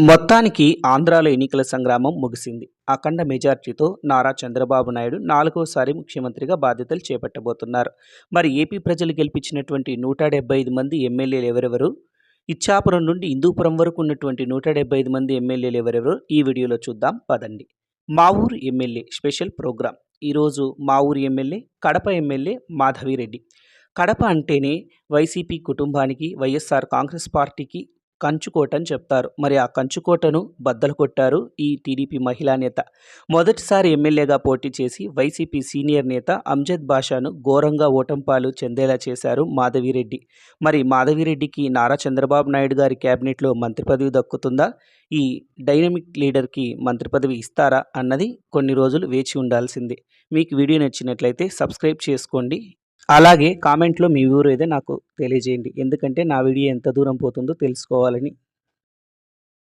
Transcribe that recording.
మొత్తానికి ఆంధ్రాలో ఎన్నికల సంగ్రామం ముగిసింది. అఖండ మెజార్టీతో నారా చంద్రబాబు నాయుడు 4వసారి ముఖ్యమంత్రిగా బాధ్యతలు చేపట్టబోతున్నారు. మరి ఏపీ ప్రజలు గెలిపించినటువంటి 175 మంది ఎమ్మెల్యేలు ఎవరెవరు? ఇచ్చాపురం నుండి హిందూపురం వరకు ఉన్నటువంటి 175 మంది ఎమ్మెల్యేలు ఎవరెవరు? ఈ వీడియోలో చూద్దాం పదండి. మా ఊరు ఎమ్మెల్యే స్పెషల్ ప్రోగ్రాం. ఈరోజు మా ఊరు ఎమ్మెల్యే కడప ఎమ్మెల్యే మాధవిరెడ్డి. కడప అంటేనే వైసీపీ కుటుంబానికి, వైఎస్ఆర్ కాంగ్రెస్ పార్టీకి కంచుకోట అని చెప్తారు. మరి ఆ కంచుకోటను బద్దలు కొట్టారు ఈ టీడీపీ మహిళా నేత. మొదటిసారి ఎమ్మెల్యేగా పోటీ చేసి వైసీపీ సీనియర్ నేత అంజద్ బాషాను ఘోరంగా ఓటంపాలు చెందేలా చేశారు మాధవిరెడ్డి. మరి మాధవిరెడ్డికి నారా చంద్రబాబు నాయుడు గారి క్యాబినెట్లో మంత్రి పదవి దక్కుతుందా? ఈ డైనమిక్ లీడర్కి మంత్రి పదవి ఇస్తారా అన్నది కొన్ని రోజులు వేచి ఉండాల్సిందే. మీకు వీడియో నచ్చినట్లయితే సబ్స్క్రైబ్ చేసుకోండి. అలాగే కామెంట్లో మీ ఊరు ఏదో నాకు తెలియజేయండి. ఎందుకంటే నా వీడియో ఎంత దూరం పోతుందో తెలుసుకోవాలని.